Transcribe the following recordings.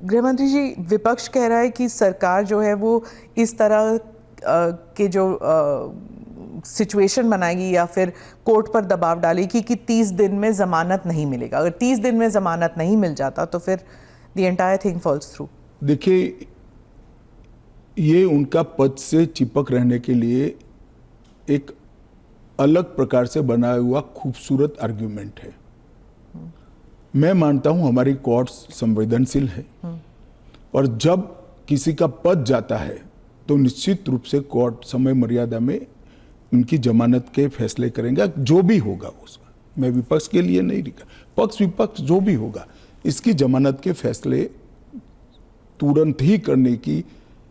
गृहमंत्री जी, विपक्ष कह रहा है कि सरकार जो है वो इस तरह के जो सिचुएशन बनाएगी या फिर कोर्ट पर दबाव डालेगी कि 30 दिन में जमानत नहीं मिलेगा। अगर 30 दिन में जमानत नहीं मिल जाता तो फिर the entire thing falls through. देखिए, ये उनका पद से चिपक रहने के लिए एक अलग प्रकार से बनाया हुआ खूबसूरत आर्ग्यूमेंट है। मैं मानता हूं हमारी कोर्ट्स संवेदनशील है और जब किसी का पद जाता है तो निश्चित रूप से कोर्ट समय मर्यादा में उनकी जमानत के फैसले करेंगे, जो भी होगा उसका। मैं विपक्ष के लिए नहीं लिखा, पक्ष विपक्ष जो भी होगा इसकी जमानत के फैसले तुरंत ही करने की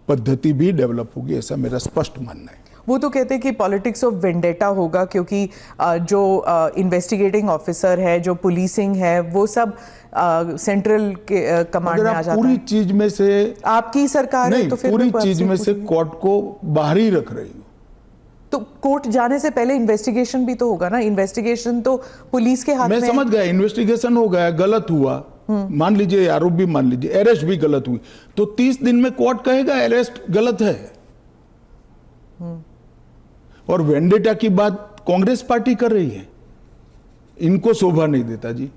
पद्धति भी डेवलप होगी, ऐसा मेरा स्पष्ट मानना है। वो तो कहते हैं कि पॉलिटिक्स ऑफ वेंडेटा होगा, क्योंकि जो इन्वेस्टिगेटिंग ऑफिसर है, जो पुलिसिंग है, वो सब सेंट्रल के कमांड में आ जाता है। पूरी चीज में से आपकी सरकार है तो फिर पूरी चीज में से कोर्ट को बाहर ही रख रही हो। तो कोर्ट जाने से पहले इन्वेस्टिगेशन भी तो होगा ना। इन्वेस्टिगेशन तो पुलिस के हाथ में। मैं समझ गया, इन्वेस्टिगेशन हो गया, गलत हुआ, मान लीजिए आरोप भी मान लीजिए, अरेस्ट भी गलत हुई, तो 30 दिन में कोर्ट कहेगा अरेस्ट गलत है। और वेंडेटा की बात कांग्रेस पार्टी कर रही है, इनको शोभा नहीं देता जी।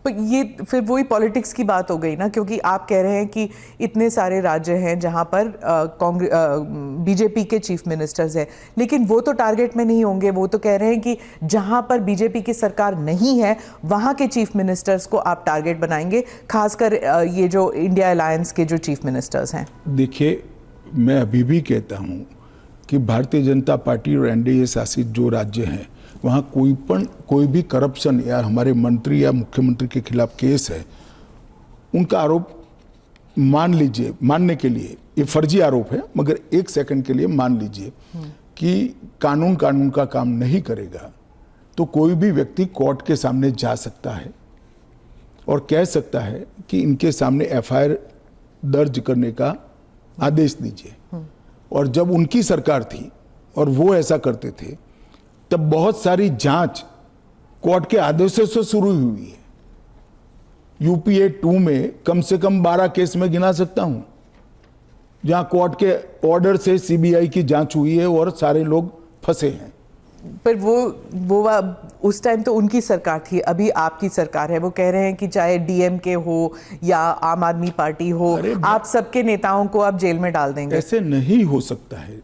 पर ये फिर वही पॉलिटिक्स की बात हो गई ना, क्योंकि आप कह रहे हैं कि इतने सारे राज्य हैं जहां पर बीजेपी के चीफ मिनिस्टर्स हैं, लेकिन वो तो टारगेट में नहीं होंगे। वो तो कह रहे हैं कि जहां पर बीजेपी की सरकार नहीं है वहां के चीफ मिनिस्टर्स को आप टारगेट बनाएंगे, खासकर ये जो इंडिया अलायंस के जो चीफ मिनिस्टर्स हैं। देखिए, मैं अभी भी कहता हूं कि भारतीय जनता पार्टी और एनडीए शासित जो राज्य हैं वहाँ कोई भी करप्शन या हमारे मंत्री या मुख्यमंत्री के खिलाफ केस है, उनका आरोप मान लीजिए, मानने के लिए ये फर्जी आरोप है, मगर एक सेकंड के लिए मान लीजिए कि कानून का काम नहीं करेगा, तो कोई भी व्यक्ति कोर्ट के सामने जा सकता है और कह सकता है कि इनके सामने एफआईआर दर्ज करने का आदेश दीजिए। और जब उनकी सरकार थी और वो ऐसा करते थे, तब बहुत सारी जांच कोर्ट के आदेशों से शुरू हुई है। यूपीए 2 में कम से कम 12 केस में गिना सकता हूं जहां कोर्ट के ऑर्डर से सीबीआई की जांच हुई है और सारे लोग फंसे हैं। पर वो उस टाइम तो उनकी सरकार थी, अभी आपकी सरकार है। वो कह रहे हैं कि चाहे डीएमके हो या आम आदमी पार्टी हो, आप सबके नेताओं को आप जेल में डाल देंगे। ऐसे नहीं हो सकता है,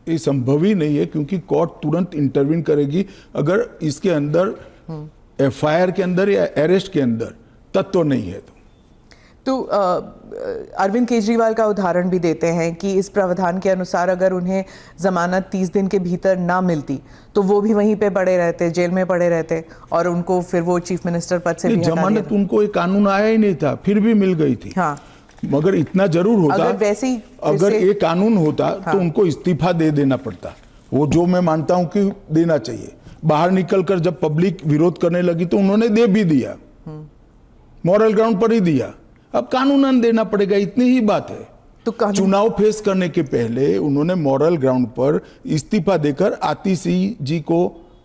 ये संभव ही नहीं है, क्योंकि कोर्ट तुरंत इंटरवीन करेगी अगर इसके अंदर एफआईआर के अंदर या अरेस्ट के अंदर तत्व नहीं है तो अरविंद केजरीवाल का उदाहरण भी देते हैं कि इस प्रावधान के अनुसार अगर उन्हें जमानत 30 दिन के भीतर ना मिलती तो वो भी वहीं पे पड़े रहते, जेल में पड़े रहते, और उनको फिर वो चीफ मिनिस्टर पद से भी हटा दिया। जमानत उनको एक कानून आया ही नहीं था, फिर भी मिल गई थी। हाँ, मगर इतना जरूर होता, अगर ये कानून होता तो उनको इस्तीफा दे देना पड़ता। वो जो मैं मानता हूं कि देना चाहिए। बाहर निकलकर जब पब्लिक विरोध करने लगी तो उन्होंने दे भी दिया, मॉरल ग्राउंड पर ही दिया। अब कानूनन देना पड़ेगा, इतनी ही बात है। तो चुनाव फेस करने के पहले उन्होंने मॉरल ग्राउंड पर इस्तीफा देकर आतिशी जी को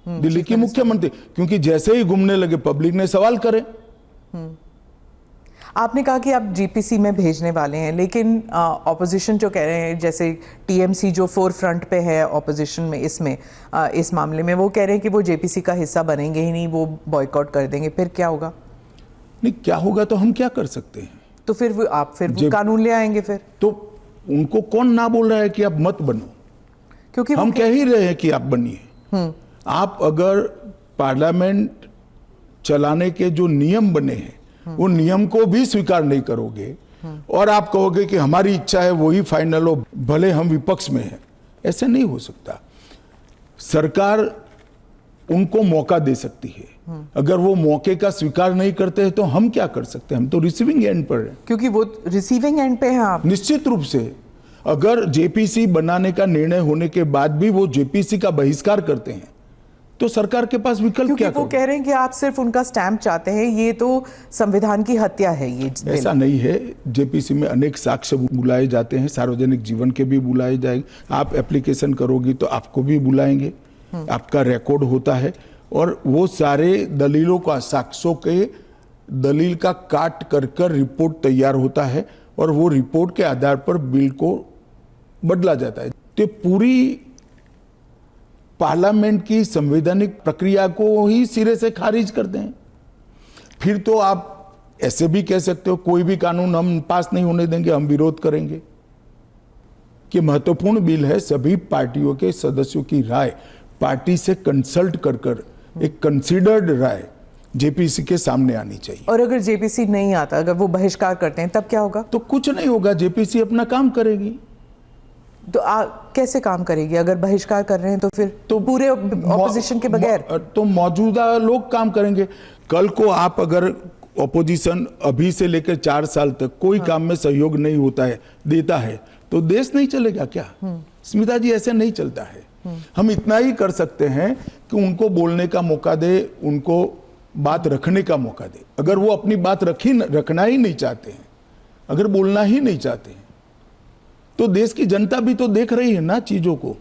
दिल्ली की मुख्यमंत्री, क्योंकि जैसे ही घूमने लगे पब्लिक ने सवाल करे। आपने कहा कि आप जीपीसी में भेजने वाले हैं, लेकिन ऑपोजिशन जो कह रहे हैं, जैसे टीएमसी जो फोर फ्रंट पे है ऑपोजिशन में इस मामले में, वो कह रहे हैं कि वो जेपीसी का हिस्सा बनेंगे ही नहीं, वो बॉयकॉट कर देंगे। फिर क्या होगा? नहीं, क्या होगा तो हम क्या कर सकते हैं? तो फिर वो कानून ले आएंगे फिर? तो उनको कौन ना बोल रहा है कि आप मत बनो? क्योंकि हम कह ही रहे हैं कि आप बनिए। आप अगर पार्लियामेंट चलाने के जो नियम बने हैं वो नियम को भी स्वीकार नहीं करोगे और आप कहोगे कि हमारी इच्छा है वही फाइनल हो, भले हम विपक्ष में हैं, ऐसे नहीं हो सकता। सरकार उनको मौका दे सकती है, अगर वो मौके का स्वीकार नहीं करते हैं तो हम क्या कर सकते हैं? हम तो रिसीविंग एंड पर हैं। क्योंकि वो रिसीविंग एंड पे हैं आप। निश्चित रूप से अगर जेपीसी बनाने का निर्णय होने के बाद भी वो जेपीसी का बहिष्कार करते हैं तो सरकार के पास विकल्प क्या? वो कह रहे हैं कि आप सिर्फ उनका स्टैंप चाहते हैं, ये तो संविधान की हत्या है। ये ऐसा नहीं है। जेपीसी में अनेक साक्ष्य बुलाए जाते हैं, सार्वजनिक जीवन के भी बुलाए जाएंगे। आप एप्लीकेशन करोगी तो आपको भी बुलाएंगे, आपका रिकॉर्ड होता है और वो सारे दलीलों का, साक्ष्यों के दलील का काट कर कर रिपोर्ट तैयार होता है और वो रिपोर्ट के आधार पर बिल को बदला जाता है। तो पूरी पार्लियामेंट की संवैधानिक प्रक्रिया को ही सिरे से खारिज करते हैं। फिर तो आप ऐसे भी कह सकते हो कोई भी कानून हम पास नहीं होने देंगे, हम विरोध करेंगे। कि महत्वपूर्ण बिल है, सभी पार्टियों के सदस्यों की राय पार्टी से कंसल्ट कर कर एक कंसीडर्ड राय जेपीसी के सामने आनी चाहिए। और अगर जेपीसी नहीं आता, अगर वो बहिष्कार करते हैं, तब क्या होगा? तो कुछ नहीं होगा, जेपीसी अपना काम करेगी। तो कैसे काम करेगी? अगर बहिष्कार कर रहे हैं तो फिर तो पूरे ऑपोजिशन के बगैर तो मौजूदा लोग काम करेंगे। कल को आप अगर ऑपोजिशन अभी से लेकर 4 साल तक कोई काम में सहयोग नहीं होता है, देता है, तो देश नहीं चलेगा क्या? स्मिता जी, ऐसे नहीं चलता है। हम इतना ही कर सकते हैं कि उनको बोलने का मौका दे, उनको बात रखने का मौका दे। अगर वो अपनी बात रखना ही नहीं चाहते हैं, अगर बोलना ही नहीं चाहते हैं, तो देश की जनता भी तो देख रही है ना चीजों को।